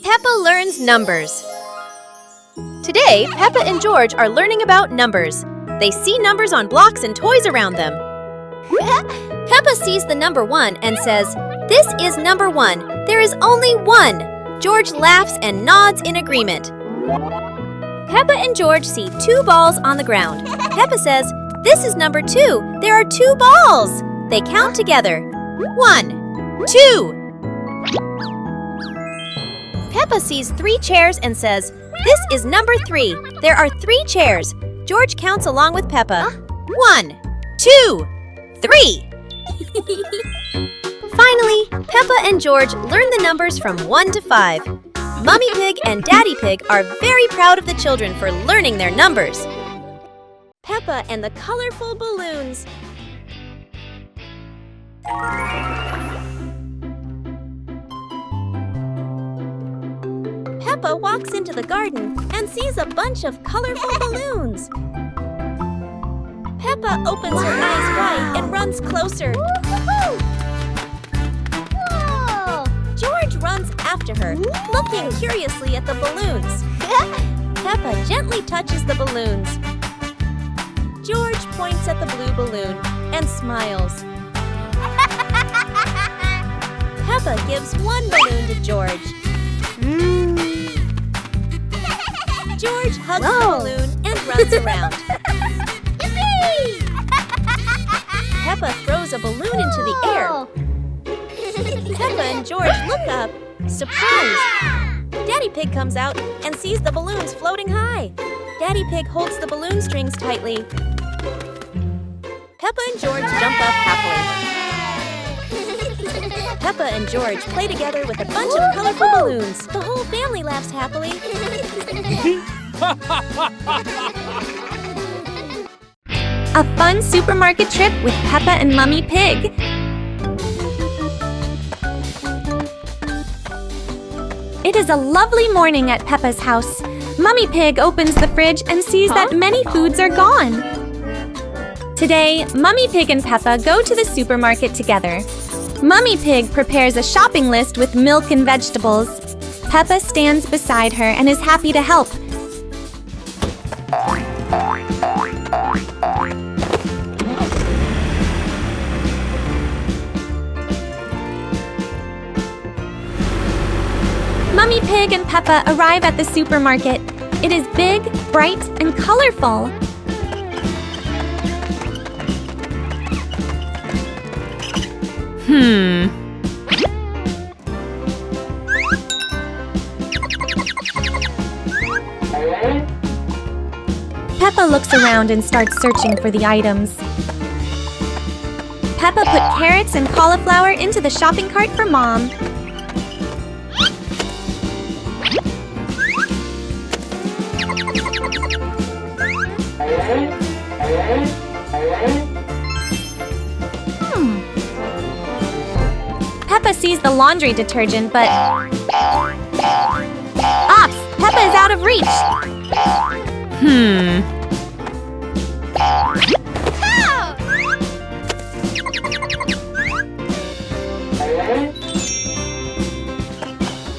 Peppa learns numbers. Today, Peppa and George are learning about numbers. They see numbers on blocks and toys around them. Peppa sees the number 1 and says, "This is number 1. There is only 1." George laughs and nods in agreement. Peppa and George see 2 balls on the ground. Peppa says, "This is number 2. There are 2 balls." They count together. 1, 2. Peppa sees 3 chairs and says, "This is number 3. There are 3 chairs." George counts along with Peppa. 1, 2, 3. Finally, Peppa and George learn the numbers from 1 to 5. Mummy Pig and Daddy Pig are very proud of the children for learning their numbers. Peppa and the colorful balloons. Peppa walks into the garden and sees a bunch of colorful balloons. Peppa opens her eyes wide and runs closer. Whoa! George runs after her, looking curiously at the balloons. Peppa gently touches the balloons. George points at the blue balloon and smiles. Peppa gives 1 balloon to George. George hugs the balloon and runs around. Peppa throws a balloon into the air. Peppa and George look up, surprised. Daddy Pig comes out and sees the balloons floating high. Daddy Pig holds the balloon strings tightly. Peppa and George jump up happily. Peppa and George play together with a bunch of colorful balloons. The whole family laughs happily. A fun supermarket trip with Peppa and Mummy Pig. It is a lovely morning at Peppa's house. Mummy Pig opens the fridge and sees that many foods are gone. Today, Mummy Pig and Peppa go to the supermarket together. Mummy Pig prepares a shopping list with milk and vegetables. Peppa stands beside her and is happy to help. Mummy Pig and Peppa arrive at the supermarket. It is big, bright, and colorful. Peppa looks around and starts searching for the items. Peppa put carrots and cauliflower into the shopping cart for Mom. Peppa sees the laundry detergent, but... Ops! Peppa is out of reach!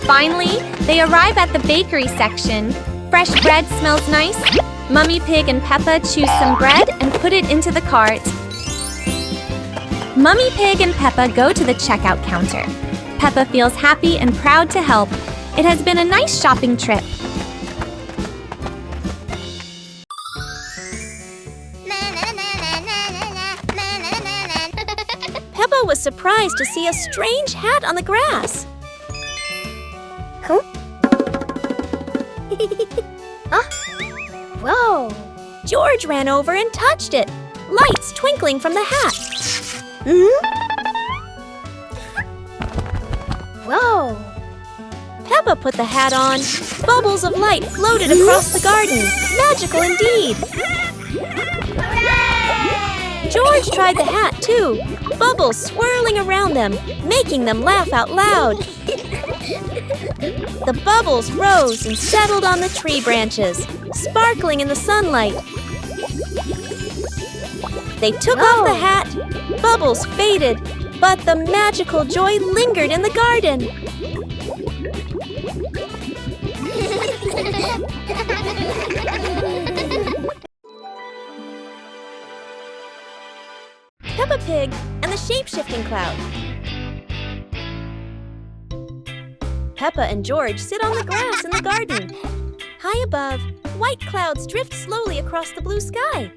Finally, they arrive at the bakery section. Fresh bread smells nice. Mummy Pig and Peppa choose some bread and put it into the cart. Mummy Pig and Peppa go to the checkout counter. Peppa feels happy and proud to help. It has been a nice shopping trip. Peppa was surprised to see a strange hat on the grass. Whoa! George ran over and touched it. Lights twinkling from the hat. Whoa! Peppa put the hat on. Bubbles of light floated across the garden. Magical indeed. George tried the hat too. Bubbles swirling around them, making them laugh out loud. The bubbles rose and settled on the tree branches, sparkling in the sunlight. They took off the hat. Bubbles faded, but the magical joy lingered in the garden. Peppa Pig and the shape-shifting cloud. Peppa and George sit on the grass in the garden. High above, white clouds drift slowly across the blue sky.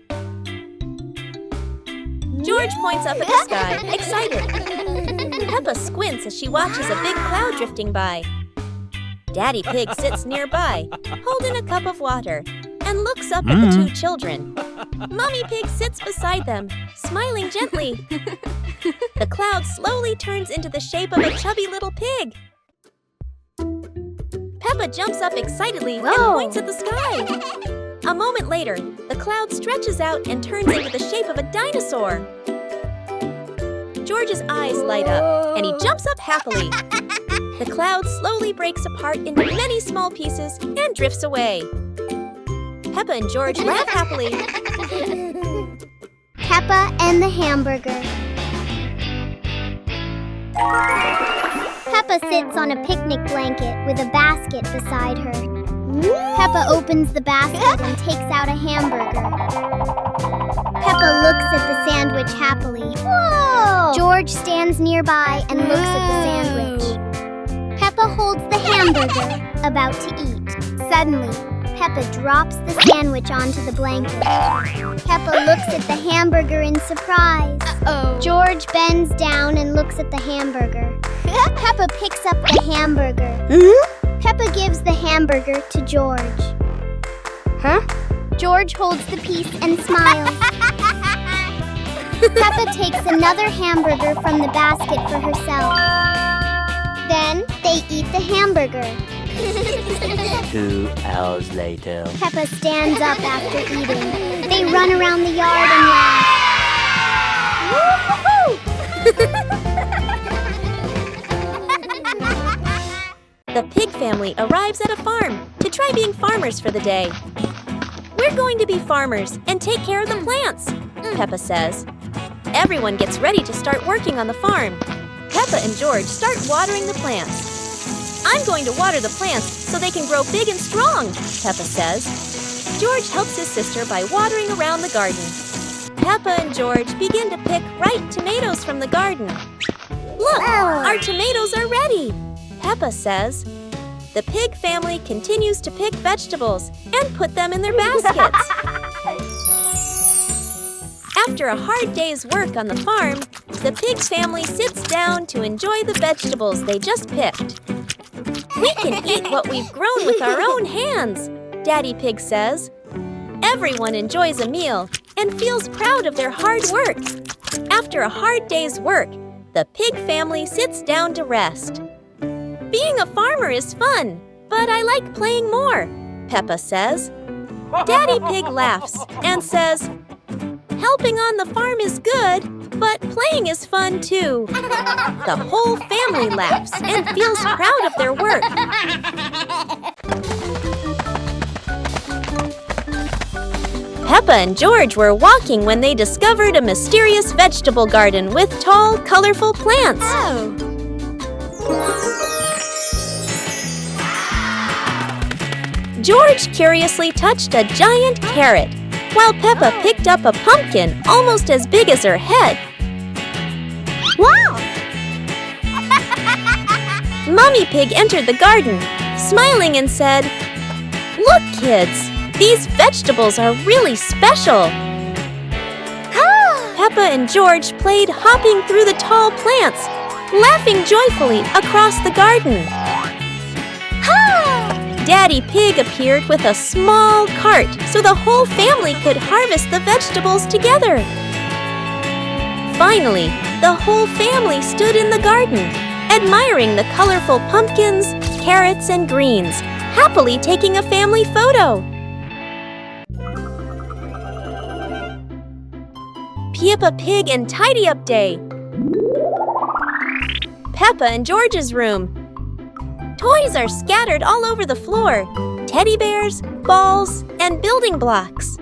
George points up at the sky, excited. Peppa squints as she watches a big cloud drifting by. Daddy Pig sits nearby, holding a cup of water, and looks up at the two children. Mummy Pig sits beside them, smiling gently. The cloud slowly turns into the shape of a chubby little pig. Peppa jumps up excitedly and points at the sky. A moment later, the cloud stretches out and turns into the shape of a dinosaur. George's eyes light up, and he jumps up happily. The cloud slowly breaks apart into many small pieces and drifts away. Peppa and George laugh happily. Peppa and the hamburger. Peppa sits on a picnic blanket with a basket beside her. Peppa opens the basket and takes out a hamburger. Peppa looks at the sandwich happily. Whoa! George stands nearby and looks at the sandwich. Peppa holds the hamburger, about to eat. Suddenly, Peppa drops the sandwich onto the blanket. Peppa looks at the hamburger in surprise. George bends down and looks at the hamburger. Peppa picks up the hamburger. Peppa gives the hamburger to George. George holds the piece and smiles. Peppa takes another hamburger from the basket for herself. Then they eat the hamburger. 2 hours later. Peppa stands up after eating. They run around the yard and laugh. The pig family arrives at a farm to try being farmers for the day. We're going to be farmers and take care of the plants, Peppa says. Everyone gets ready to start working on the farm. Peppa and George start watering the plants. I'm going to water the plants so they can grow big and strong, Peppa says. George helps his sister by watering around the garden. Peppa and George begin to pick ripe tomatoes from the garden. Look, our tomatoes are ready, Peppa says. The pig family continues to pick vegetables and put them in their baskets. After a hard day's work on the farm, the pig family sits down to enjoy the vegetables they just picked. We can eat what we've grown with our own hands, Daddy Pig says. Everyone enjoys a meal and feels proud of their hard work. After a hard day's work, the pig family sits down to rest. Being a farmer is fun, but I like playing more, Peppa says. Daddy Pig laughs and says, helping on the farm is good, but playing is fun too. The whole family laughs and feels proud of their work. Peppa and George were walking when they discovered a mysterious vegetable garden with tall, colorful plants. George curiously touched a giant carrot, while Peppa picked up a pumpkin almost as big as her head. Wow! Mummy Pig entered the garden, smiling and said, "Look, kids, these vegetables are really special." Peppa and George played hopping through the tall plants, laughing joyfully across the garden. Daddy Pig appeared with a small cart so the whole family could harvest the vegetables together. Finally, the whole family stood in the garden, admiring the colorful pumpkins, carrots, and greens, happily taking a family photo. Peppa Pig and Tidy Up Day. Peppa and George's room. Toys are scattered all over the floor. Teddy bears, balls, and building blocks.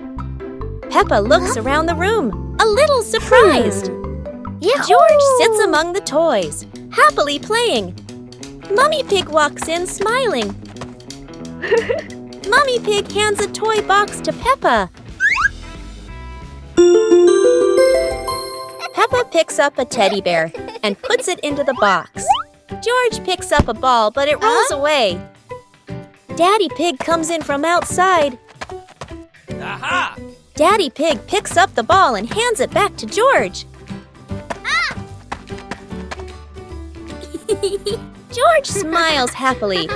Peppa looks around the room, a little surprised. George sits among the toys, happily playing. Mummy Pig walks in smiling. Mummy Pig hands a toy box to Peppa. Peppa picks up a teddy bear and puts it into the box. George picks up a ball, but it rolls away. Daddy Pig comes in from outside. Aha! Daddy Pig picks up the ball and hands it back to George. George smiles happily.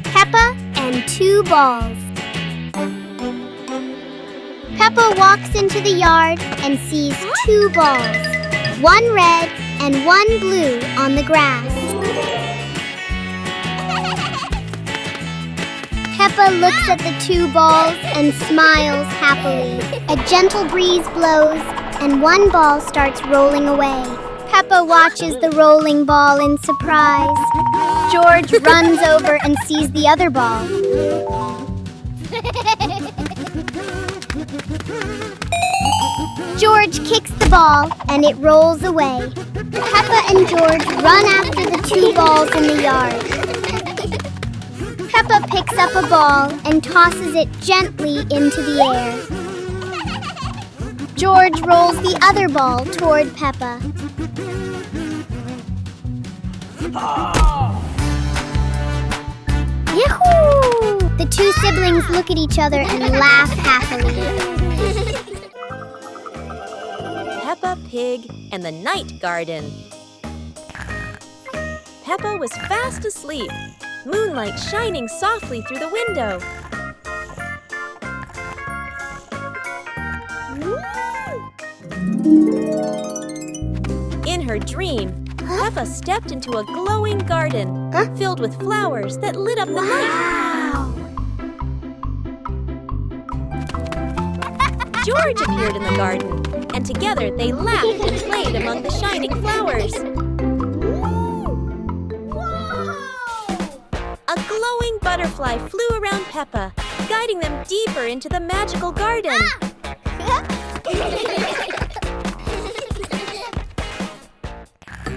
Peppa and 2 balls. Peppa walks into the yard and sees 2 balls, 1 red and 1 blue on the grass. Peppa looks at the 2 balls and smiles happily. A gentle breeze blows and 1 ball starts rolling away. Peppa watches the rolling ball in surprise. George runs over and sees the other ball. George kicks the ball and it rolls away. Peppa and George run after the 2 balls in the yard. Peppa picks up a ball and tosses it gently into the air. George rolls the other ball toward Peppa. Yahoo! The 2 siblings look at each other and laugh happily. Peppa Pig and the Night Garden. Peppa was fast asleep, moonlight shining softly through the window. In her dream, Peppa stepped into a glowing garden filled with flowers that lit up the night. George appeared in the garden, and together they laughed and played among the shining flowers. A glowing butterfly flew around Peppa, guiding them deeper into the magical garden.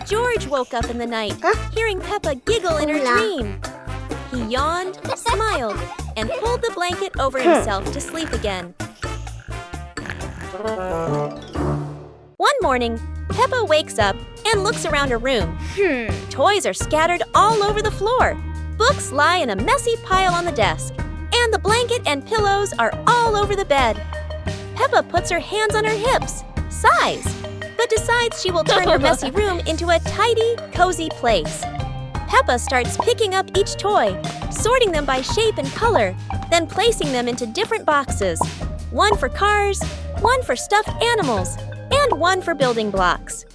George woke up in the night, hearing Peppa giggle in her dream. He yawned, smiled, and pulled the blanket over himself to sleep again. One morning, Peppa wakes up and looks around her room. Toys are scattered all over the floor. Books lie in a messy pile on the desk, and the blanket and pillows are all over the bed. Peppa puts her hands on her hips, sighs, but decides she will turn her messy room into a tidy, cozy place. Peppa starts picking up each toy, sorting them by shape and color, then placing them into different boxes. One for cars, one for stuffed animals, and one for building blocks.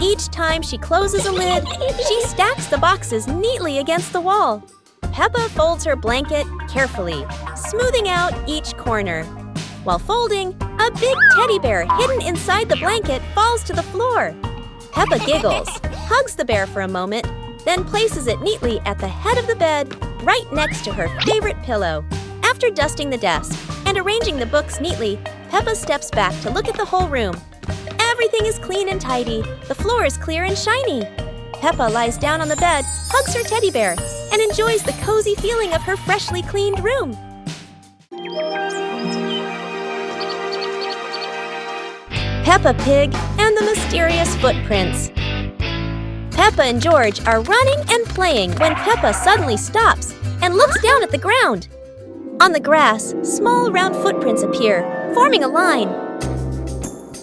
Each time she closes a lid, she stacks the boxes neatly against the wall. Peppa folds her blanket carefully, smoothing out each corner. While folding, a big teddy bear hidden inside the blanket falls to the floor. Peppa giggles, hugs the bear for a moment, then places it neatly at the head of the bed, right next to her favorite pillow. After dusting the desk and arranging the books neatly, Peppa steps back to look at the whole room. Everything is clean and tidy. The floor is clear and shiny. Peppa lies down on the bed, hugs her teddy bear, and enjoys the cozy feeling of her freshly cleaned room. Peppa Pig and the Mysterious Footprints. Peppa and George are running and playing when Peppa suddenly stops and looks down at the ground. On the grass, small round footprints appear, forming a line.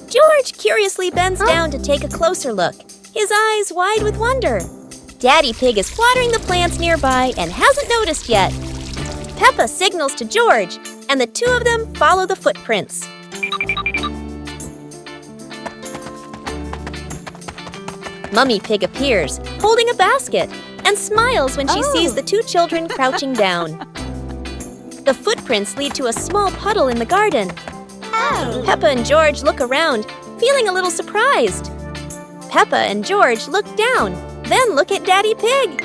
George curiously bends down to take a closer look, his eyes wide with wonder. Daddy Pig is watering the plants nearby and hasn't noticed yet. Peppa signals to George, and the 2 of them follow the footprints. Mummy Pig appears, holding a basket, and smiles when she sees the 2 children crouching down. The footprints lead to a small puddle in the garden. Peppa and George look around, feeling a little surprised. Peppa and George look down, then look at Daddy Pig.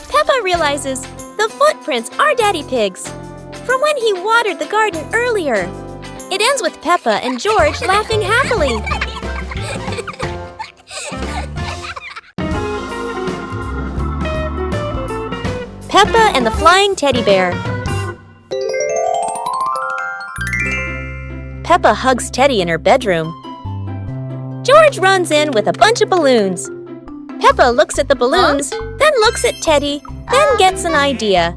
Peppa realizes The footprints are Daddy Pig's, from when he watered the garden earlier. It ends with Peppa and George laughing happily. Peppa and the Flying Teddy Bear. Peppa hugs Teddy in her bedroom. George runs in with a bunch of balloons. Peppa looks at the balloons, then looks at Teddy, then gets an idea.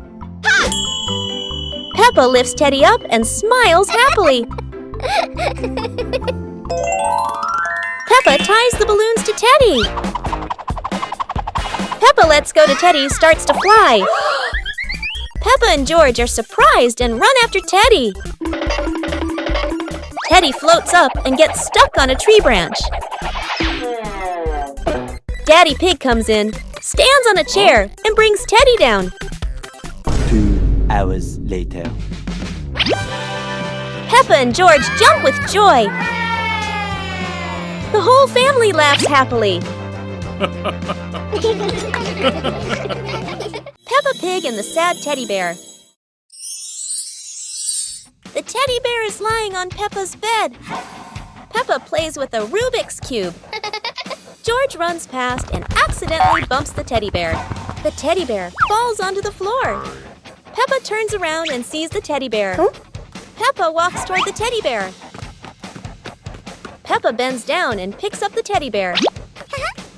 Peppa lifts Teddy up and smiles happily. Peppa ties the balloons to Teddy. Peppa lets go to Teddy, starts to fly. Peppa and George are surprised and run after Teddy. Teddy floats up and gets stuck on a tree branch. Daddy Pig comes in, stands on a chair, and brings Teddy down. 2 hours later. Peppa and George jump with joy. The whole family laughs happily. Peppa Pig and the Sad Teddy Bear. The teddy bear is lying on Peppa's bed. Peppa plays with a Rubik's Cube. George runs past and accidentally bumps the teddy bear. The teddy bear falls onto the floor. Peppa turns around and sees the teddy bear. Peppa walks toward the teddy bear. Peppa bends down and picks up the teddy bear.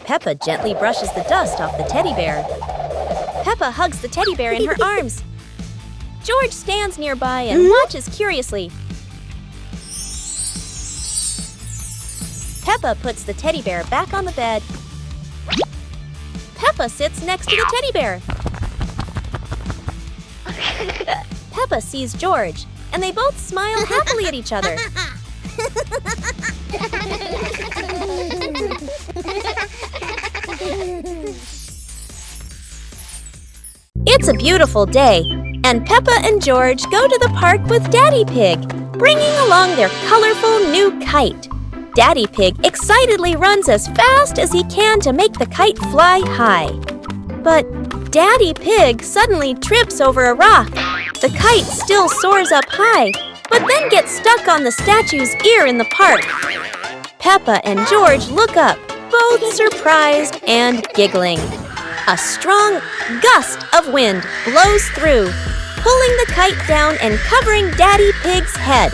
Peppa gently brushes the dust off the teddy bear. Peppa hugs the teddy bear in her arms. George stands nearby and watches curiously. Peppa puts the teddy bear back on the bed. Peppa sits next to the teddy bear. Peppa sees George, and they both smile happily at each other. It's a beautiful day, and Peppa and George go to the park with Daddy Pig, bringing along their colorful new kite. Daddy Pig excitedly runs as fast as he can to make the kite fly high. But Daddy Pig suddenly trips over a rock. The kite still soars up high, but then gets stuck on the statue's ear in the park. Peppa and George look up, both surprised and giggling. A strong gust of wind blows through, pulling the kite down and covering Daddy Pig's head.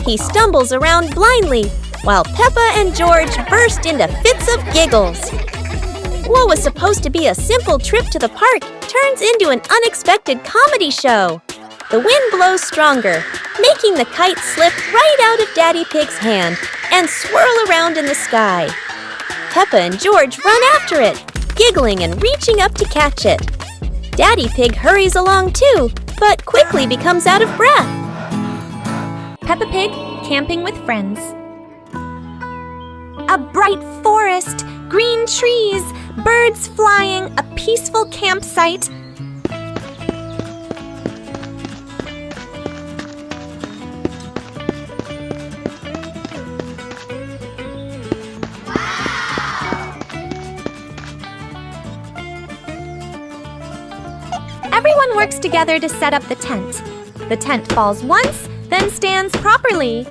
He stumbles around blindly, while Peppa and George burst into fits of giggles. What was supposed to be a simple trip to the park turns into an unexpected comedy show. The wind blows stronger, making the kite slip right out of Daddy Pig's hand and swirl around in the sky. Peppa and George run after it, giggling and reaching up to catch it. Daddy Pig hurries along too, but quickly becomes out of breath. Peppa Pig camping with friends. A bright forest, green trees, birds flying, a peaceful campsite. Everyone works together to set up the tent. The tent falls once, then stands properly.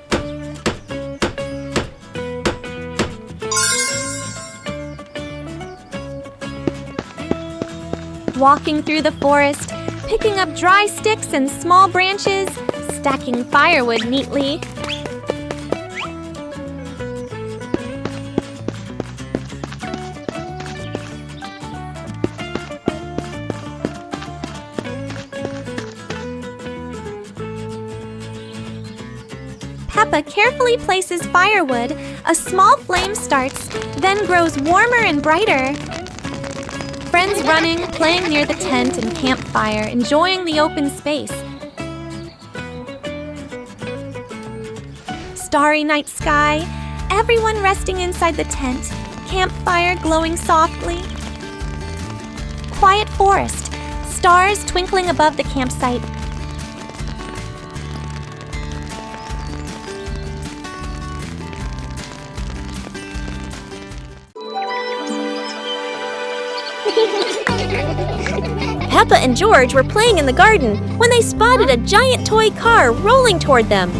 Walking through the forest, picking up dry sticks and small branches, stacking firewood neatly. Peppa carefully places firewood. A small flame starts, then grows warmer and brighter. Friends running, playing near the tent and campfire, enjoying the open space. Starry night sky, everyone resting inside the tent, campfire glowing softly. Quiet forest, stars twinkling above the campsite. Peppa and George were playing in the garden when they spotted a giant toy car rolling toward them.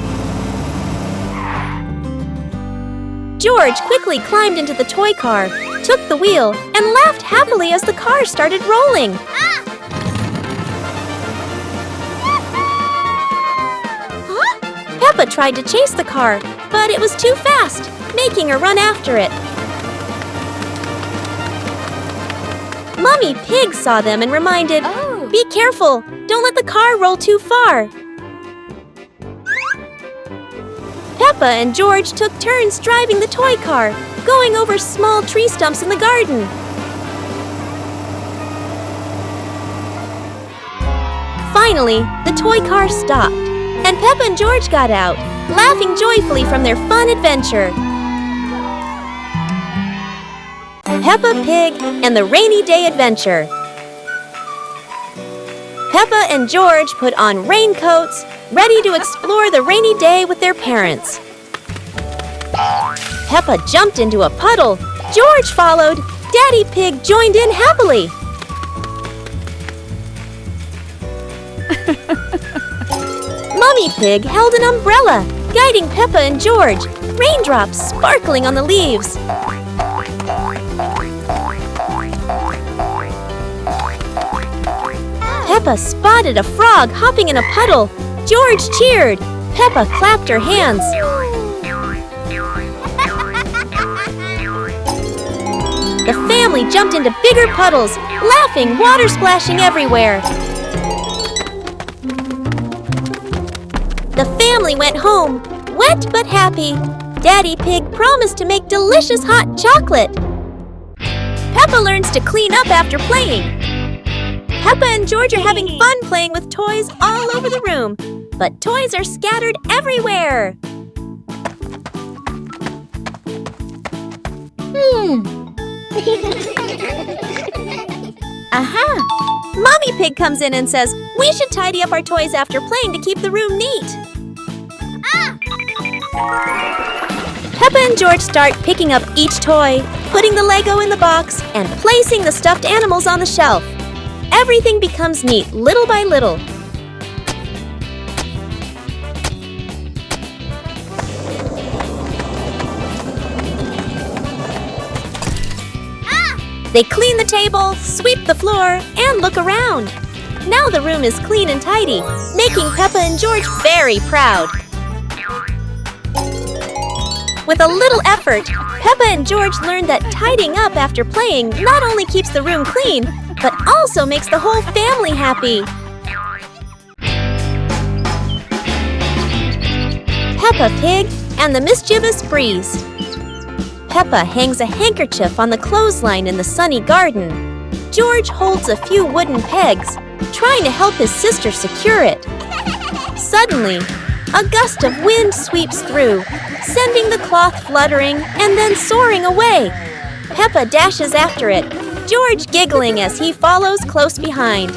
George quickly climbed into the toy car, took the wheel, and laughed happily as the car started rolling. Peppa tried to chase the car, but it was too fast, making her run after it. Mummy Pig saw them and reminded, "Be careful! Don't let the car roll too far!" Peppa and George took turns driving the toy car, going over small tree stumps in the garden. Finally, the toy car stopped, and Peppa and George got out, laughing joyfully from their fun adventure. Peppa Pig and the Rainy Day Adventure. Peppa and George put on raincoats, ready to explore the rainy day with their parents. Peppa jumped into a puddle. George followed. Daddy Pig joined in happily. Mummy Pig held an umbrella, guiding Peppa and George, raindrops sparkling on the leaves. Peppa spotted a frog hopping in a puddle. George cheered. Peppa clapped her hands. The family jumped into bigger puddles, laughing, water splashing everywhere. The family went home, wet but happy. Daddy Pig promised to make delicious hot chocolate. Peppa learns to clean up after playing. Peppa and George are having fun playing with toys all over the room, but toys are scattered everywhere. Aha! Mommy Pig comes in and says, "We should tidy up our toys after playing to keep the room neat." Peppa and George start picking up each toy, putting the Lego in the box, and placing the stuffed animals on the shelf. Everything becomes neat little by little. They clean the table, sweep the floor, and look around. Now the room is clean and tidy, making Peppa and George very proud. With a little effort, Peppa and George learned that tidying up after playing not only keeps the room clean, but also makes the whole family happy. Peppa Pig and the Mischievous Breeze. Peppa hangs a handkerchief on the clothesline in the sunny garden. George holds a few wooden pegs, trying to help his sister secure it. Suddenly, a gust of wind sweeps through, sending the cloth fluttering and then soaring away. Peppa dashes after it, George giggling as he follows close behind.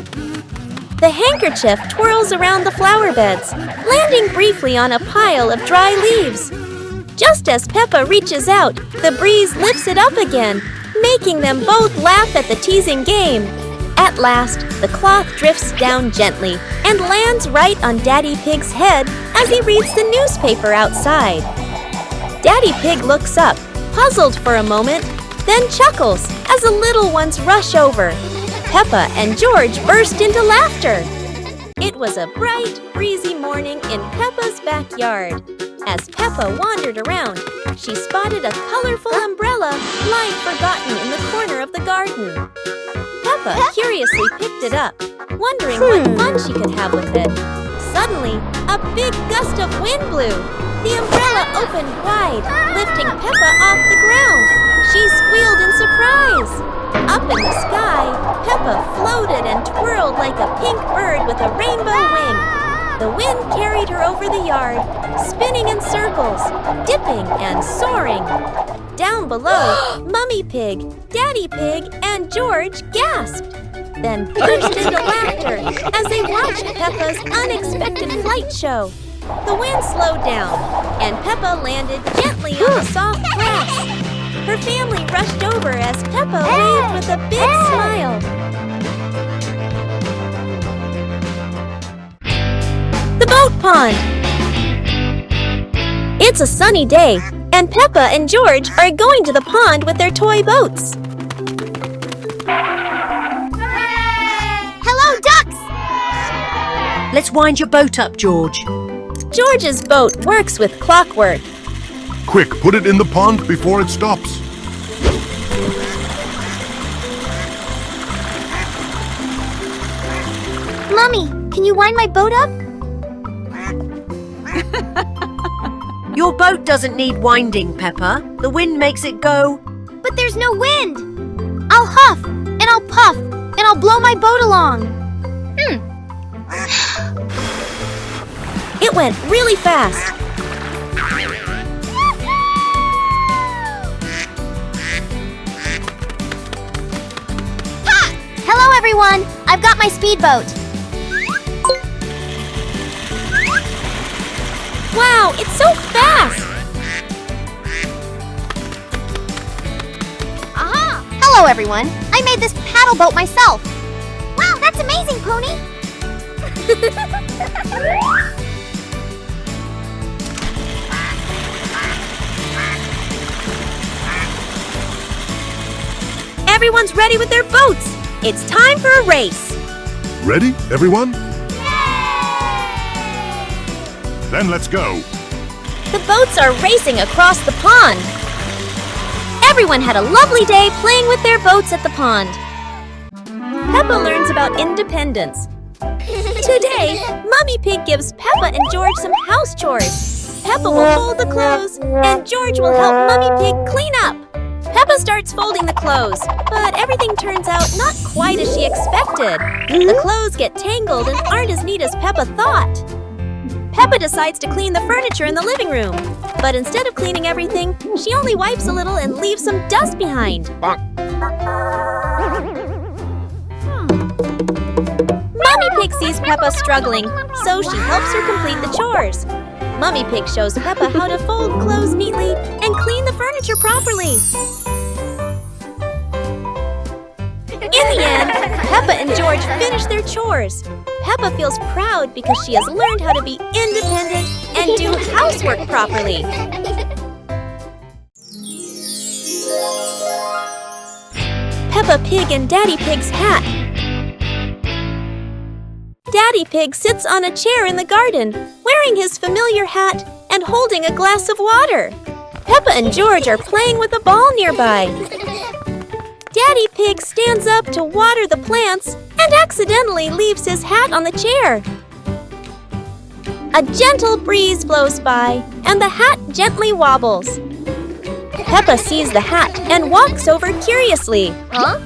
The handkerchief twirls around the flower beds, landing briefly on a pile of dry leaves. Just as Peppa reaches out, the breeze lifts it up again, making them both laugh at the teasing game. At last, the cloth drifts down gently and lands right on Daddy Pig's head as he reads the newspaper outside. Daddy Pig looks up, puzzled for a moment, then chuckles as the little ones rush over. Peppa and George burst into laughter. It was a bright, breezy morning in Peppa's backyard. As Peppa wandered around, she spotted a colorful umbrella lying forgotten in the corner of the garden. Peppa curiously picked it up, wondering what fun she could have with it. Suddenly, a big gust of wind blew. The umbrella opened wide, lifting Peppa off the ground. She squealed in surprise. Up in the sky, Peppa floated and twirled like a pink bird with a rainbow wing. The wind carried her over the yard, spinning in circles, dipping and soaring. Down below, Mummy Pig, Daddy Pig, and George gasped, then burst into laughter as they watched Peppa's unexpected flight show. The wind slowed down, and Peppa landed gently on the soft grass. Her family rushed over as Peppa waved with a big smile. The boat pond! It's a sunny day, and Peppa and George are going to the pond with their toy boats. Hello, ducks! Let's wind your boat up, George. George's boat works with clockwork. Quick, put it in the pond before it stops. Mummy, can you wind my boat up? Your boat doesn't need winding, Peppa. The wind makes it go. But there's no wind. I'll huff, and I'll puff, and I'll blow my boat along. It went really fast. Hello, everyone. I've got my speedboat. Wow, it's so fast! Aha! Hello, everyone. I made this paddle boat myself. Wow, that's amazing, Pony. Everyone's ready with their boats. It's time for a race. Ready, everyone? Then let's go. The boats are racing across the pond. Everyone had a lovely day playing with their boats at the pond. Peppa learns about independence. Today, Mummy Pig gives Peppa and George some house chores. Peppa will fold the clothes, and George will help Mummy Pig clean up. Peppa starts folding the clothes, but everything turns out not quite as she expected. The clothes get tangled and aren't as neat as Peppa thought. Peppa decides to clean the furniture in the living room, but instead of cleaning everything, she only wipes a little and leaves some dust behind. Mummy Pig sees Peppa struggling, so she helps her complete the chores. Mummy Pig shows Peppa how to fold clothes neatly and clean the furniture properly. In the end, Peppa and George finish their chores. Peppa feels proud because she has learned how to be independent and do housework properly. Peppa Pig and Daddy Pig's hat. Daddy Pig sits on a chair in the garden, wearing his familiar hat and holding a glass of water. Peppa and George are playing with a ball nearby. Daddy Pig stands up to water the plants and accidentally leaves his hat on the chair. A gentle breeze blows by and the hat gently wobbles. Peppa sees the hat and walks over curiously. Huh?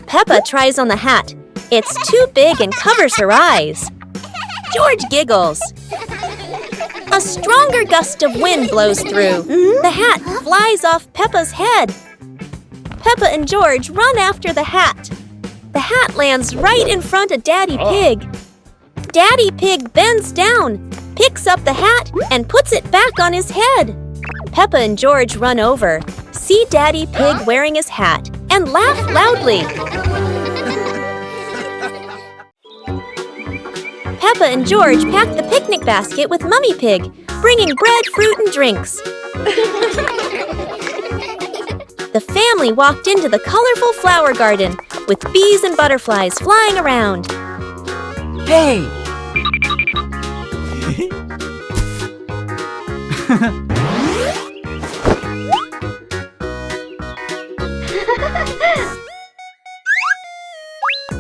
Peppa tries on the hat. It's too big and covers her eyes. George giggles. A stronger gust of wind blows through. The hat flies off Peppa's head. Peppa and George run after the hat. The hat lands right in front of Daddy Pig. Daddy Pig bends down, picks up the hat, and puts it back on his head. Peppa and George run over, see Daddy Pig wearing his hat, and laugh loudly. Peppa and George packed the picnic basket with Mummy Pig, bringing bread, fruit, and drinks. The family walked into the colorful flower garden with bees and butterflies flying around. Hey!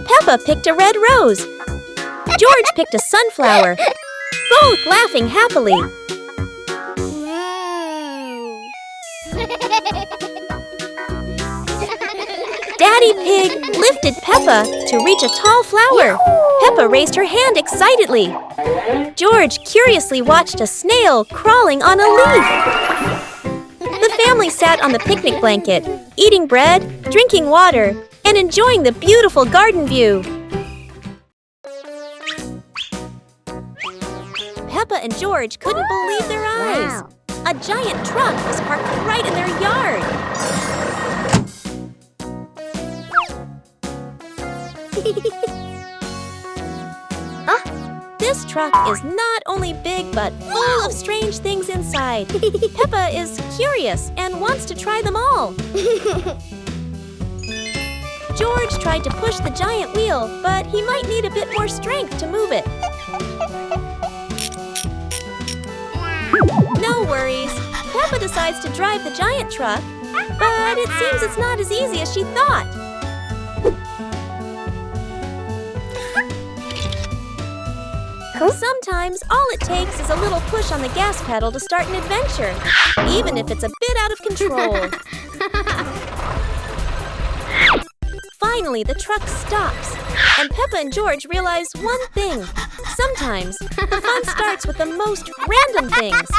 Peppa picked a red rose. George picked a sunflower, both laughing happily. Daddy Pig lifted Peppa to reach a tall flower. Peppa raised her hand excitedly. George curiously watched a snail crawling on a leaf. The family sat on the picnic blanket, eating bread, drinking water, and enjoying the beautiful garden view. Peppa and George couldn't believe their eyes. A giant truck was parked right in their yard. This truck is not only big but full of strange things inside. Peppa is curious and wants to try them all. George tried to push the giant wheel, but he might need a bit more strength to move it. No worries. Peppa decides to drive the giant truck, but it seems it's not as easy as she thought. Sometimes all it takes is a little push on the gas pedal to start an adventure, even if it's a bit out of control. Finally, the truck stops, and Peppa and George realize one thing. Sometimes the fun starts with the most random things.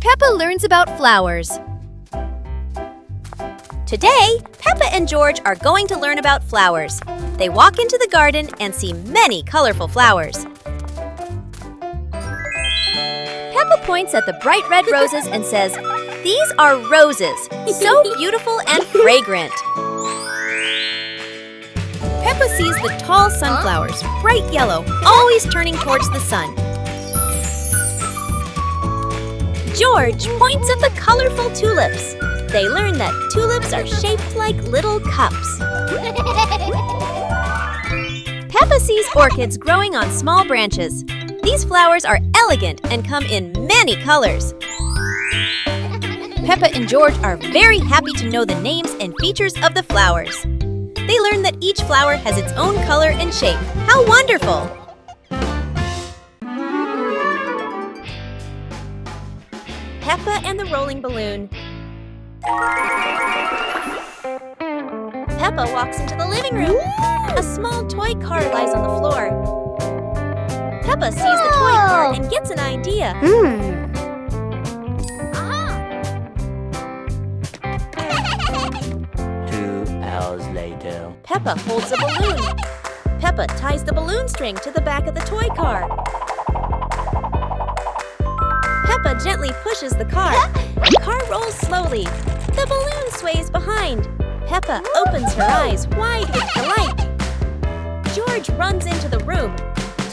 Peppa learns about flowers. Today, Peppa and George are going to learn about flowers. They walk into the garden and see many colorful flowers. Peppa points at the bright red roses and says, "These are roses, so beautiful and fragrant." Peppa sees the tall sunflowers, bright yellow, always turning towards the sun. George points at the colorful tulips. They learn that tulips are shaped like little cups. Peppa sees orchids growing on small branches. These flowers are elegant and come in many colors. Peppa and George are very happy to know the names and features of the flowers. They learn that each flower has its own color and shape. How wonderful! Peppa and the rolling balloon. Peppa walks into the living room. A small toy car lies on the floor. Peppa sees the toy car and gets an idea. 2 hours later. Peppa holds a balloon. Peppa ties the balloon string to the back of the toy car. Peppa gently pushes the car. The car rolls slowly. The balloon sways behind. Peppa opens her eyes wide with delight. George runs into the room.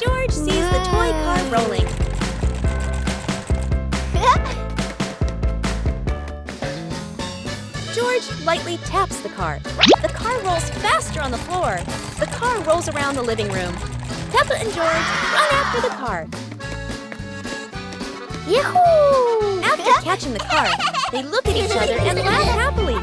George sees the toy car rolling. George lightly taps the car. The car rolls faster on the floor. The car rolls around the living room. Peppa and George run after the car. Yahoo! After catching the car, they look at each other and laugh happily.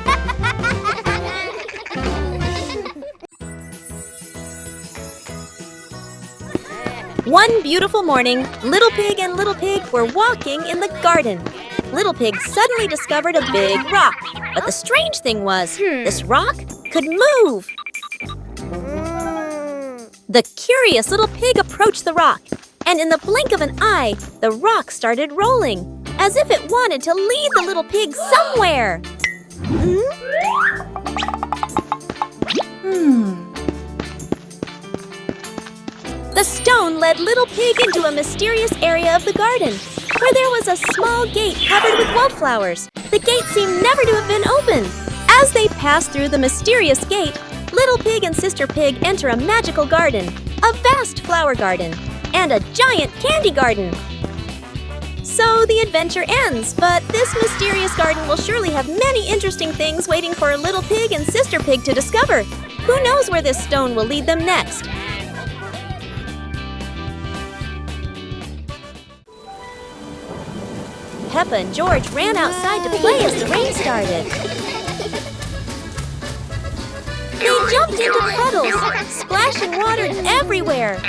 One beautiful morning, Little Pig and Little Pig were walking in the garden. Little Pig suddenly discovered a big rock. But the strange thing was, this rock could move. The curious Little Pig approached the rock, and in the blink of an eye, the rock started rolling, as if it wanted to lead the Little Pig somewhere. The stone led Little Pig into a mysterious area of the garden, where there was a small gate covered with wildflowers. The gate seemed never to have been opened. As they passed through the mysterious gate, Little Pig and Sister Pig enter a magical garden, a vast flower garden, and a giant candy garden. So the adventure ends, but this mysterious garden will surely have many interesting things waiting for Little Pig and Sister Pig to discover. Who knows where this stone will lead them next? Peppa and George ran outside to play as the rain started. They jumped into puddles, splashing water everywhere.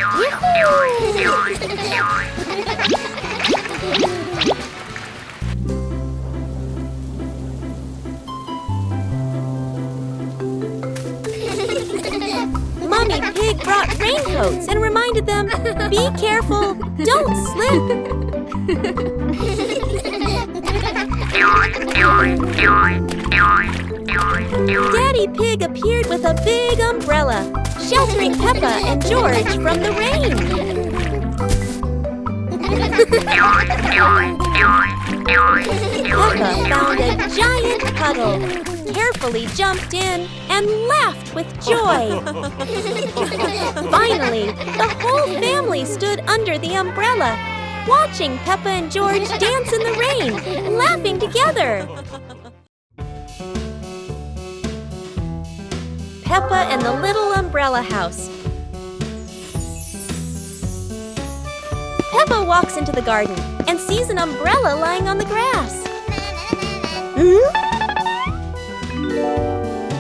Mommy Pig brought raincoats and reminded them, "Be careful, don't slip." Daddy Pig appeared with a big umbrella, sheltering Peppa and George from the rain. Peppa found a giant puddle, carefully jumped in, and laughed with joy. Finally, the whole family stood under the umbrella, watching Peppa and George dance in the rain, laughing together. Peppa and the Little Umbrella House. Peppa walks into the garden and sees an umbrella lying on the grass.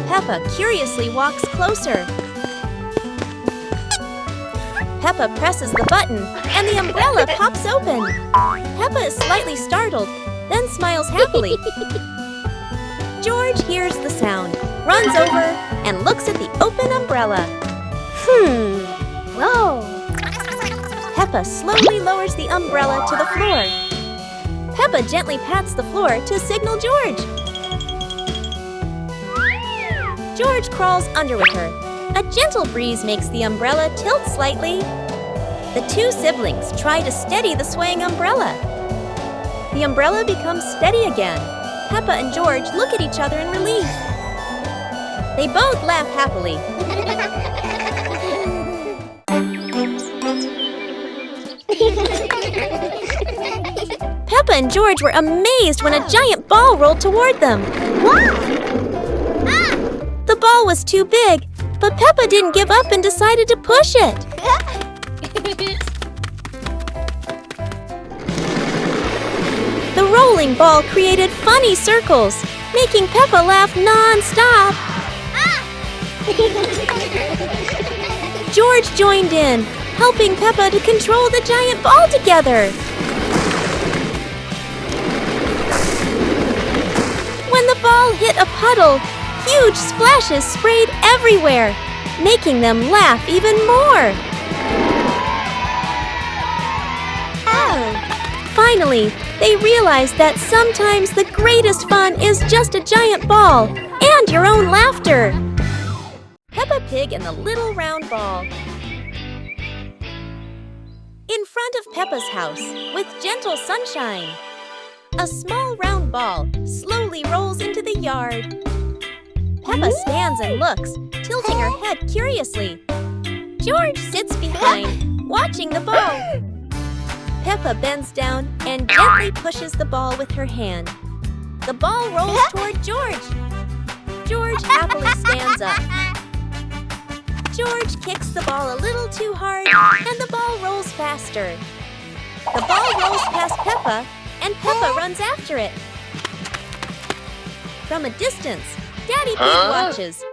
Peppa curiously walks closer. Peppa presses the button and the umbrella pops open. Peppa is slightly startled, then smiles happily. George hears the sound, runs over, and looks at the open umbrella. Whoa! Peppa slowly lowers the umbrella to the floor. Peppa gently pats the floor to signal George. George crawls under with her. A gentle breeze makes the umbrella tilt slightly. The two siblings try to steady the swaying umbrella. The umbrella becomes steady again. Peppa and George look at each other in relief. They both laugh happily. Peppa and George were amazed when a giant ball rolled toward them. The ball was too big, but Peppa didn't give up and decided to push it. The rolling ball created funny circles, making Peppa laugh non-stop. George joined in, helping Peppa to control the giant ball together. When the ball hit a puddle, huge splashes sprayed everywhere, making them laugh even more. Finally, they realized that sometimes the greatest fun is just a giant ball and your own laughter. Peppa Pig and the Little Round Ball. In front of Peppa's house, with gentle sunshine, a small round ball slowly rolls into the yard. Peppa stands and looks, tilting her head curiously. George sits behind, watching the ball. Peppa bends down and gently pushes the ball with her hand. The ball rolls toward George. George happily stands up. George kicks the ball a little too hard, and the ball rolls faster. The ball rolls past Peppa, and Peppa runs after it. From a distance, Daddy Pig watches.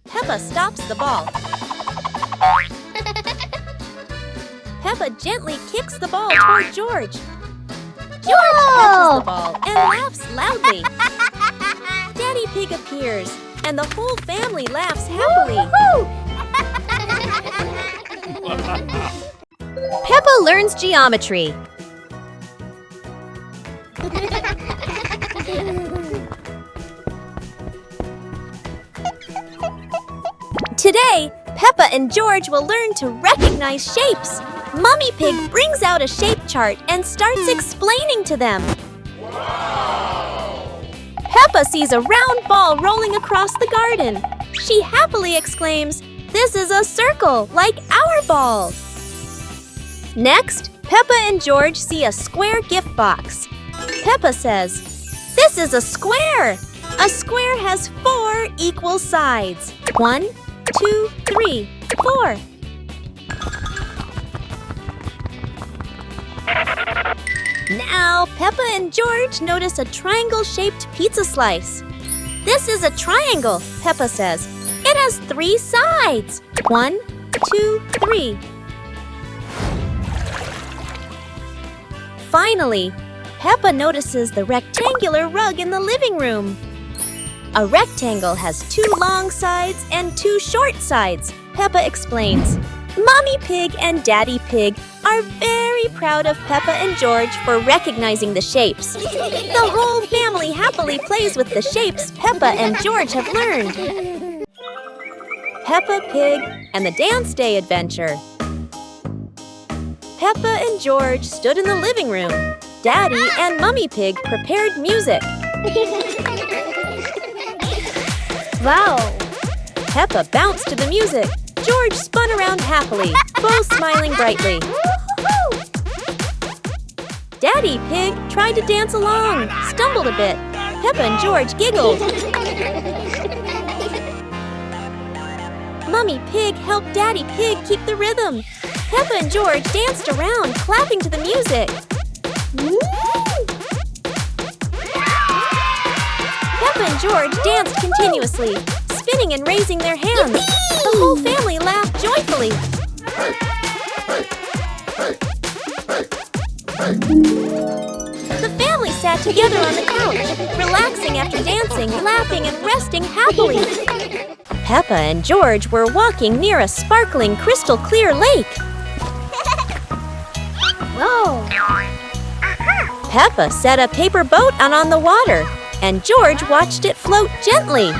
Peppa stops the ball. Peppa gently kicks the ball toward George. George catches the ball and laughs loudly. Daddy Pig appears, and the whole family laughs happily. Peppa learns geometry. Today, Peppa and George will learn to recognize shapes. Mummy Pig brings out a shape chart and starts explaining to them. Peppa sees a round ball rolling across the garden. She happily exclaims, "This is a circle, like our ball." Next, Peppa and George see a square gift box. Peppa says, "This is a square. A square has 4 equal sides. 1, 2, 3, 4. Now, Peppa and George notice a triangle-shaped pizza slice. "This is a triangle," Peppa says. "It has 3 sides. 1, 2, 3. Finally, Peppa notices the rectangular rug in the living room. A rectangle has 2 long sides and 2 short sides, Peppa explains. Mommy Pig and Daddy Pig are very proud of Peppa and George for recognizing the shapes. The whole family happily plays with the shapes Peppa and George have learned. Peppa Pig and the Dance Day Adventure. Peppa and George stood in the living room. Daddy and Mummy Pig prepared music. Wow! Peppa bounced to the music. George spun around happily, both smiling brightly. Daddy Pig tried to dance along, stumbled a bit. Peppa and George giggled. Mummy Pig helped Daddy Pig keep the rhythm. Peppa and George danced around, clapping to the music. Peppa and George danced continuously, spinning and raising their hands. The whole family laughed joyfully. The family sat together on the couch, relaxing after dancing, laughing, and resting happily. Peppa and George were walking near a sparkling, crystal-clear lake. Whoa! Peppa set a paper boat out on the water, and George watched it float gently.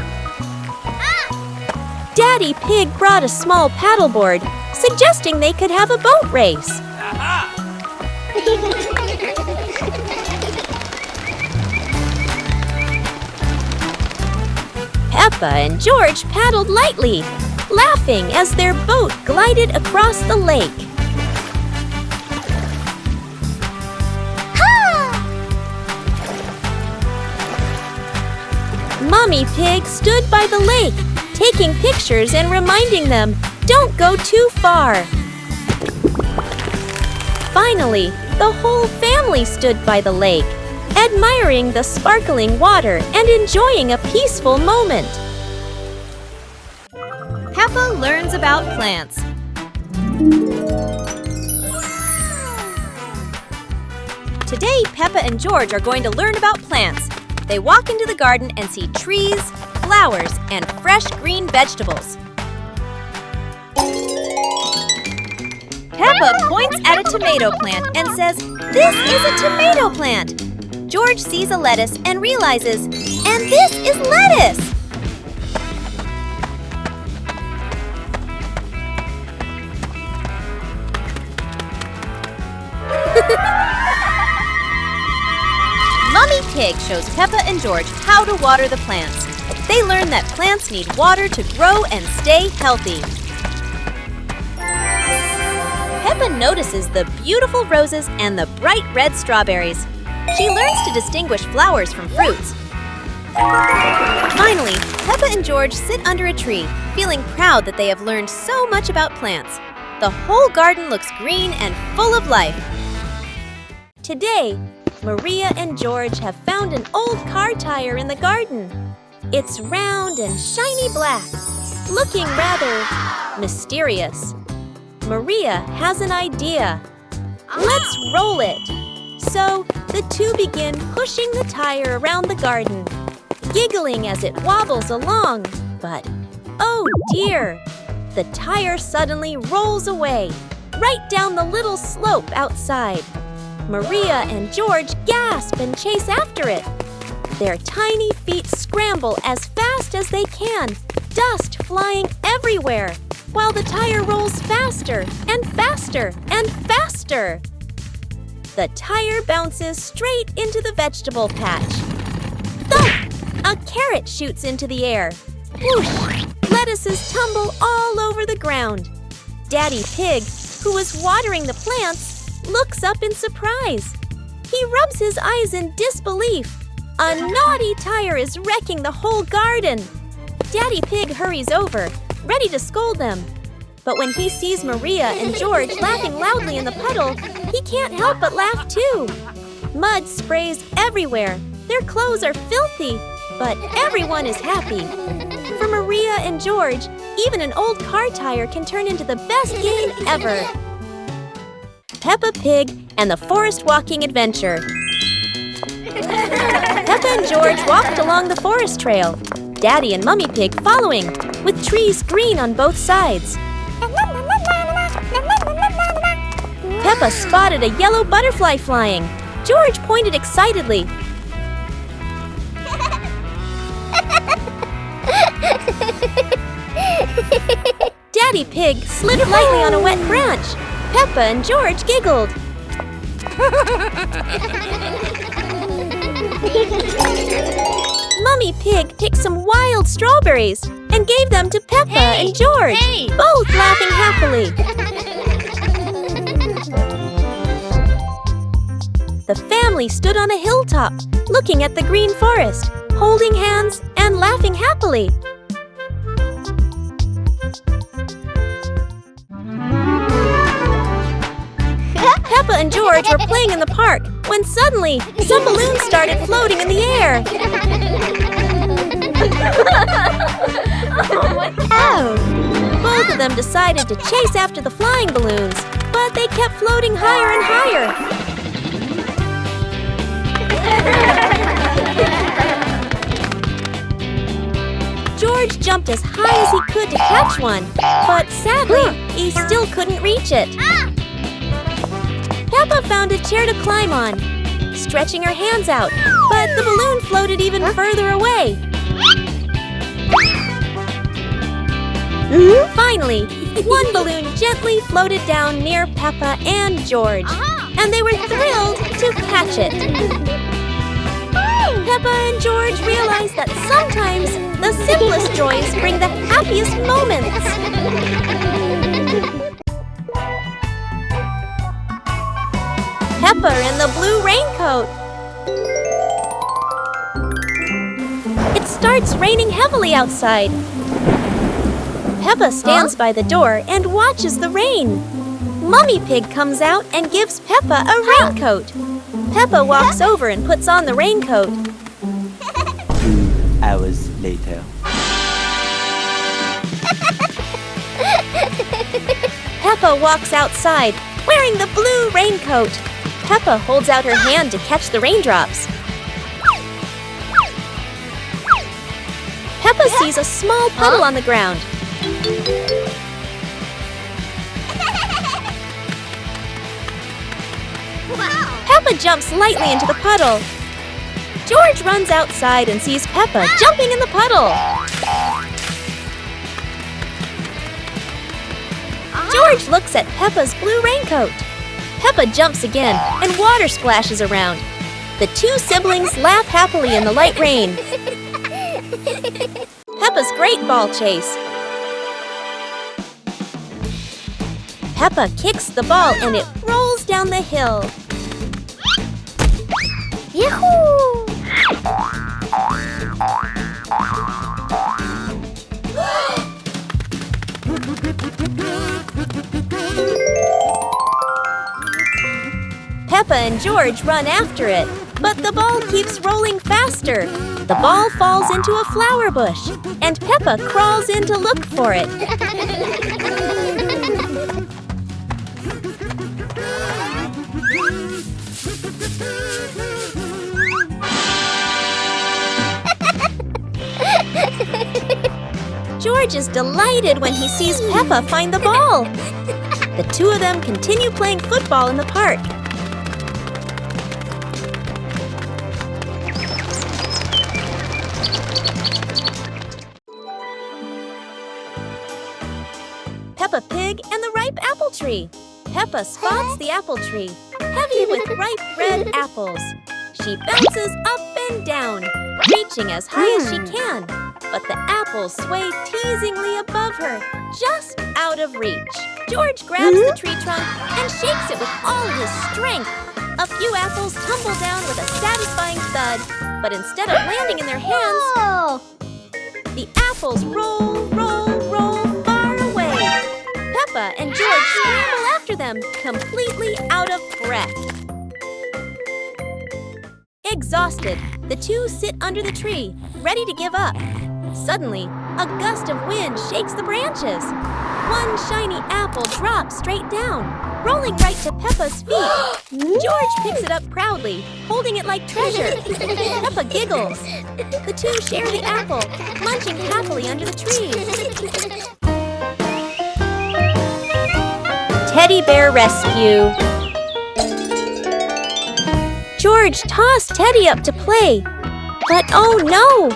Daddy Pig brought a small paddleboard, suggesting they could have a boat race. Aha! Peppa and George paddled lightly, laughing as their boat glided across the lake. Mummy Pig stood by the lake, taking pictures and reminding them, don't go too far. Finally, the whole family stood by the lake, admiring the sparkling water and enjoying a peaceful moment. Peppa learns about plants. Today, Peppa and George are going to learn about plants. They walk into the garden and see trees, flowers, and fresh green vegetables. Peppa points at a tomato plant and says, "This is a tomato plant." George sees a lettuce and realizes, "And this is lettuce!" Mummy Pig shows Peppa and George how to water the plants. They learn that plants need water to grow and stay healthy. Peppa notices the beautiful roses and the bright red strawberries. She learns to distinguish flowers from fruits. Finally, Peppa and George sit under a tree, feeling proud that they have learned so much about plants. The whole garden looks green and full of life. Today, Maria and George have found an old car tire in the garden. It's round and shiny black, looking rather mysterious. Maria has an idea. Let's roll it. So the two begin pushing the tire around the garden, giggling as it wobbles along. But, oh dear, the tire suddenly rolls away, right down the little slope outside. Maria and George gasp and chase after it. Their tiny feet scramble as fast as they can, dust flying everywhere, while the tire rolls faster and faster and faster. The tire bounces straight into the vegetable patch. Thump! A carrot shoots into the air. Whoosh! Lettuces tumble all over the ground. Daddy Pig, who was watering the plants, looks up in surprise. He rubs his eyes in disbelief. A naughty tire is wrecking the whole garden. Daddy Pig hurries over, ready to scold them. But when he sees Maria and George laughing loudly in the puddle, he can't help but laugh too. Mud sprays everywhere. Their clothes are filthy, but everyone is happy. For Maria and George, even an old car tire can turn into the best game ever. Peppa Pig and the Forest Walking Adventure. Peppa and George walked along the forest trail, Daddy and Mummy Pig following, with trees green on both sides. Peppa spotted a yellow butterfly flying. George pointed excitedly. Daddy Pig slid lightly on a wet branch. Peppa and George giggled. Mummy Pig picked some wild strawberries and gave them to Peppa and George, both laughing happily. The family stood on a hilltop, looking at the green forest, holding hands and laughing happily. Peppa and George were playing in the park when suddenly some balloons started floating in the air. Both of them decided to chase after the flying balloons, but they kept floating higher and higher. George jumped as high as he could to catch one, but sadly, he still couldn't reach it. Peppa found a chair to climb on, stretching her hands out, but the balloon floated even further away. Finally, one balloon gently floated down near Peppa and George, and they were thrilled to catch it. Peppa and George realized that sometimes the simplest joys bring the happiest moments. Peppa in the blue raincoat. It starts raining heavily outside. Peppa stands by the door and watches the rain. Mummy Pig comes out and gives Peppa a raincoat. Peppa walks over and puts on the raincoat. 2 hours later. Peppa walks outside, wearing the blue raincoat. Peppa holds out her hand to catch the raindrops. Peppa sees a small puddle on the ground. Peppa jumps lightly into the puddle. George runs outside and sees Peppa jumping in the puddle. George looks at Peppa's blue raincoat. Peppa jumps again and water splashes around. The two siblings laugh happily in the light rain. Peppa's great ball chase. Peppa kicks the ball and it rolls down the hill. Yahoo! Peppa and George run after it, but the ball keeps rolling faster. The ball falls into a flower bush, and Peppa crawls in to look for it. George is delighted when he sees Peppa find the ball. The two of them continue playing football in the park. Peppa Pig and the ripe apple tree. Peppa spots the apple tree, heavy with ripe red apples. She bounces up and down, reaching as high as she can. But the apples sway teasingly above her, just out of reach. George grabs the tree trunk and shakes it with all his strength. A few apples tumble down with a satisfying thud, but instead of landing in their hands, the apples roll, roll, roll far away. Peppa and George scramble after them, completely out of breath. Exhausted, the two sit under the tree, ready to give up. Suddenly, a gust of wind shakes the branches. One shiny apple drops straight down, rolling right to Peppa's feet. George picks it up proudly, holding it like treasure. Peppa giggles. The two share the apple, munching happily under the tree. Teddy Bear Rescue. George tossed Teddy up to play, but oh no!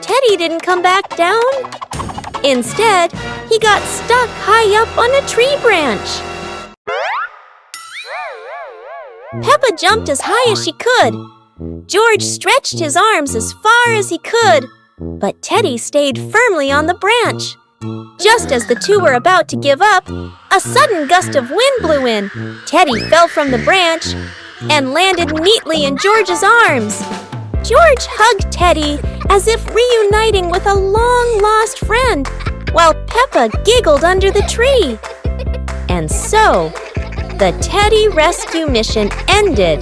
Teddy didn't come back down. Instead, he got stuck high up on a tree branch. Peppa jumped as high as she could. George stretched his arms as far as he could, but Teddy stayed firmly on the branch. Just as the two were about to give up, a sudden gust of wind blew in. Teddy fell from the branch and landed neatly in George's arms. George hugged Teddy as if reuniting with a long-lost friend, while Peppa giggled under the tree. And so, the Teddy rescue mission ended,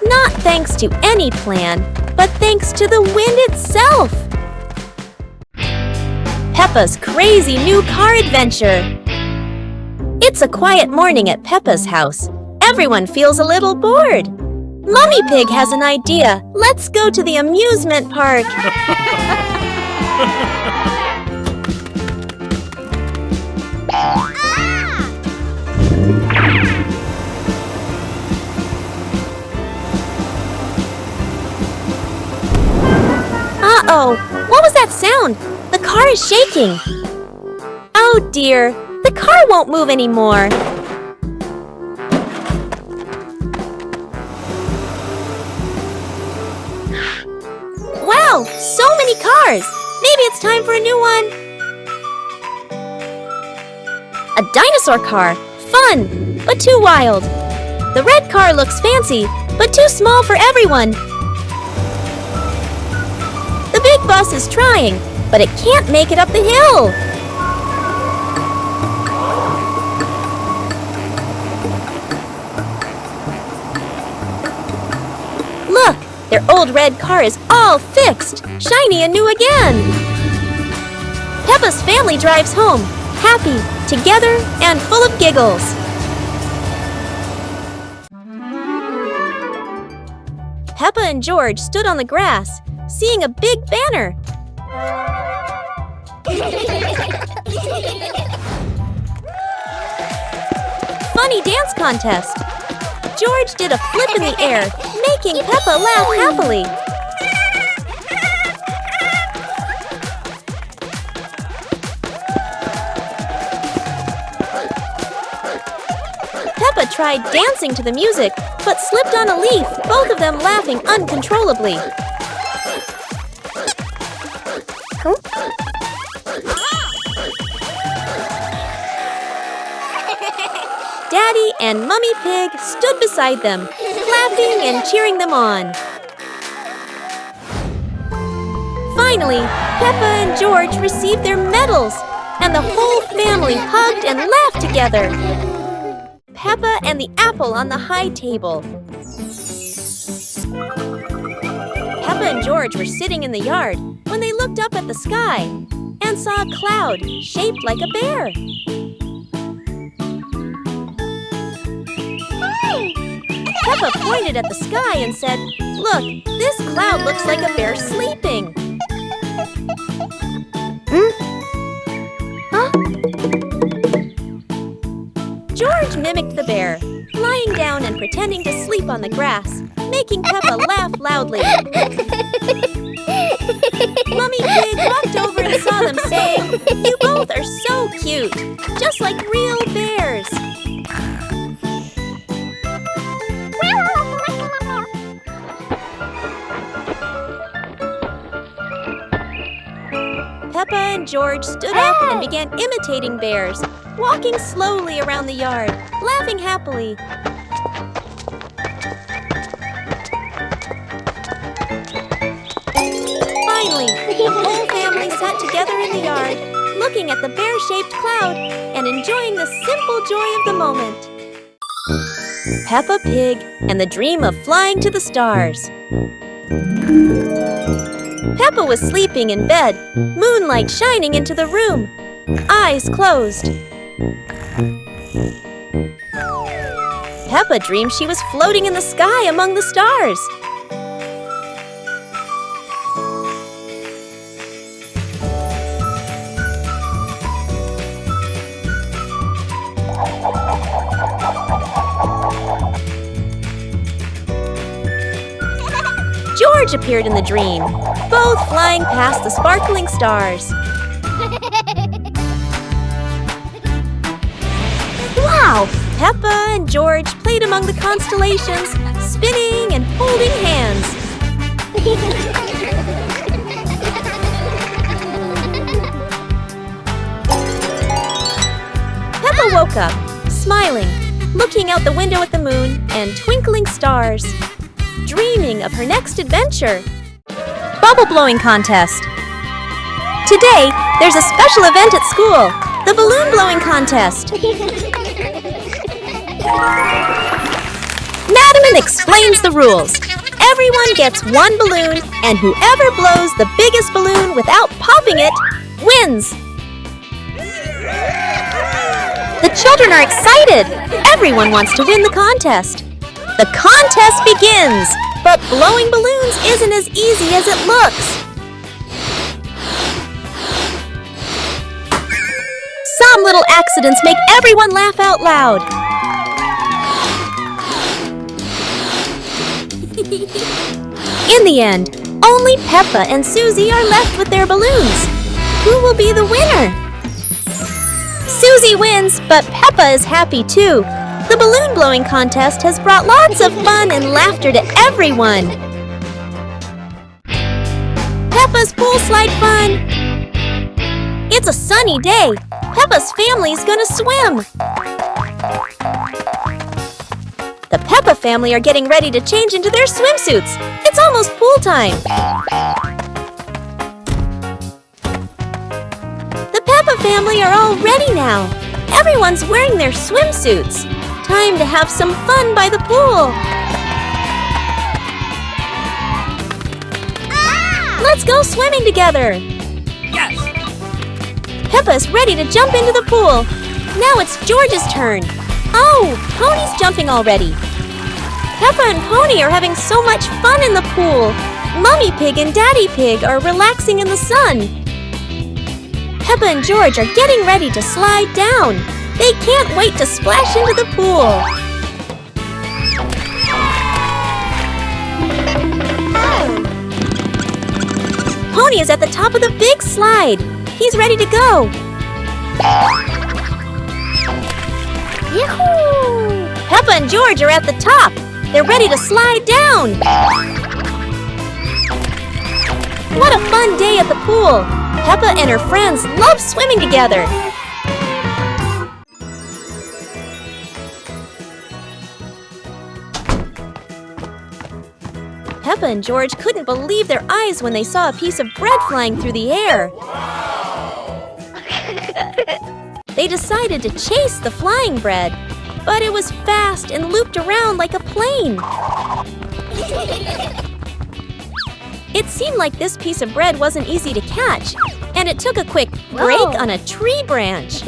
not thanks to any plan, but thanks to the wind itself. Peppa's crazy new car adventure. It's a quiet morning at Peppa's house. Everyone feels a little bored. Mummy Pig has an idea. Let's go to the amusement park. Uh-oh, what was that sound? The car is shaking. Oh dear, the car won't move anymore. Wow, so many cars! Maybe it's time for a new one. A dinosaur car, fun, but too wild. The red car looks fancy, but too small for everyone. The big bus is trying, but it can't make it up the hill. Look, their old red car is all fixed, shiny and new again. Peppa's family drives home, happy, together, and full of giggles. Peppa and George stood on the grass, seeing a big banner. Funny dance contest. George did a flip in the air, making Peppa laugh happily. Peppa tried dancing to the music, but slipped on a leaf, both of them laughing uncontrollably. Daddy and Mummy Pig stood beside them, clapping and cheering them on. Finally, Peppa and George received their medals, and the whole family hugged and laughed together. Peppa and the apple on the high table. Peppa and George were sitting in the yard when they looked up at the sky and saw a cloud shaped like a bear. Peppa pointed at the sky and said, "Look, this cloud looks like a bear sleeping." Huh? George mimicked the bear, lying down and pretending to sleep on the grass, making Peppa laugh loudly. Mummy Pig walked over and saw them, saying, "You both are so cute, just like real bears." Peppa and George stood up and began imitating bears, walking slowly around the yard, laughing happily. Finally, the whole family sat together in the yard, looking at the bear-shaped cloud and enjoying the simple joy of the moment. Peppa Pig and the dream of flying to the stars. Peppa was sleeping in bed, moonlight shining into the room, eyes closed. Peppa dreamed she was floating in the sky among the stars. George appeared in the dream, both flying past the sparkling stars. Wow! Peppa and George played among the constellations, spinning and holding hands. Peppa woke up, smiling, looking out the window at the moon and twinkling stars, dreaming of her next adventure. Bubble blowing contest. Today, there's a special event at school, the balloon blowing contest. Madam explains the rules. Everyone gets one balloon, and whoever blows the biggest balloon without popping it wins. The children are excited. Everyone wants to win the contest. The contest begins, but blowing balloons isn't as easy as it looks. Some little accidents make everyone laugh out loud. In the end, only Peppa and Susie are left with their balloons. Who will be the winner? Susie wins, but Peppa is happy too. The balloon blowing contest has brought lots of fun and laughter to everyone. Peppa's pool slide fun. It's a sunny day. Peppa's family's gonna swim. The Peppa family are getting ready to change into their swimsuits. It's almost pool time. The Peppa family are all ready now. Everyone's wearing their swimsuits. Time to have some fun by the pool. Let's go swimming together. Yes! Peppa's ready to jump into the pool. Now it's George's turn. Oh, Pony's jumping already. Peppa and Pony are having so much fun in the pool. Mummy Pig and Daddy Pig are relaxing in the sun. Peppa and George are getting ready to slide down. They can't wait to splash into the pool. Pony is at the top of the big slide. He's ready to go. Yahoo! Peppa and George are at the top. They're ready to slide down. What a fun day at the pool. Peppa and her friends love swimming together. Peppa and George couldn't believe their eyes when they saw a piece of bread flying through the air. They decided to chase the flying bread, but it was fast and looped around like a plane. It seemed like this piece of bread wasn't easy to catch, and it took a quick break on a tree branch.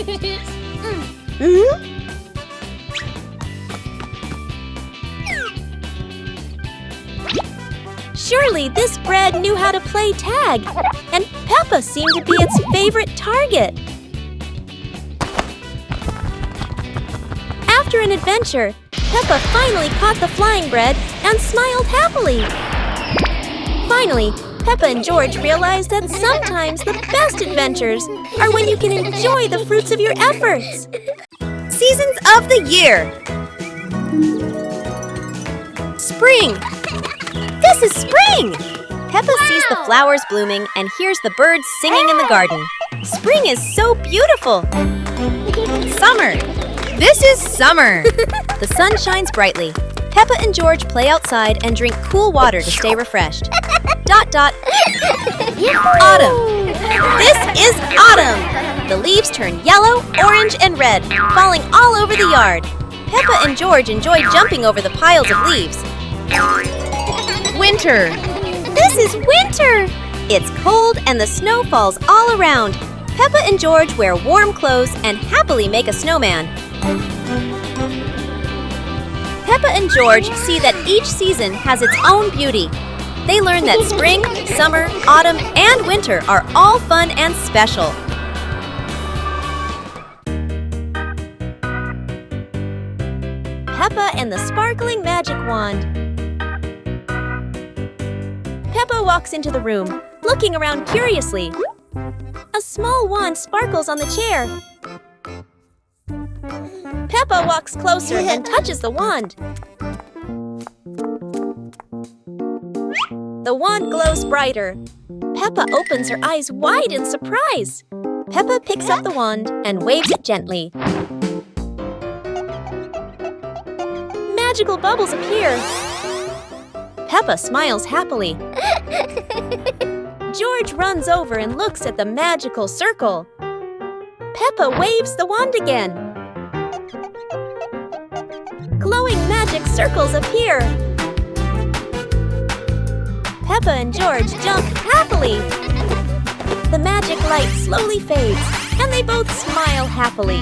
Surely this bread knew how to play tag, and Peppa seemed to be its favorite target. After an adventure, Peppa finally caught the flying bread and smiled happily. Finally, Peppa and George realized that sometimes the best adventures are when you can enjoy the fruits of your efforts. Seasons of the year. Spring. This is spring! Peppa sees the flowers blooming and hears the birds singing in the garden. Spring is so beautiful. Summer. This is summer. The sun shines brightly. Peppa and George play outside and drink cool water to stay refreshed. ... Autumn. This is autumn. The leaves turn yellow, orange, and red, falling all over the yard. Peppa and George enjoy jumping over the piles of leaves. Winter. This is winter. It's cold and the snow falls all around. Peppa and George wear warm clothes and happily make a snowman. Peppa and George see that each season has its own beauty. They learn that spring, summer, autumn, and winter are all fun and special. Peppa and the sparkling magic wand. Peppa walks into the room, looking around curiously. A small wand sparkles on the chair. Peppa walks closer and touches the wand. The wand glows brighter. Peppa opens her eyes wide in surprise. Peppa picks up the wand and waves it gently. Magical bubbles appear. Peppa smiles happily. George runs over and looks at the magical circle. Peppa waves the wand again. Glowing magic circles appear. Peppa and George jump happily. The magic light slowly fades, and they both smile happily.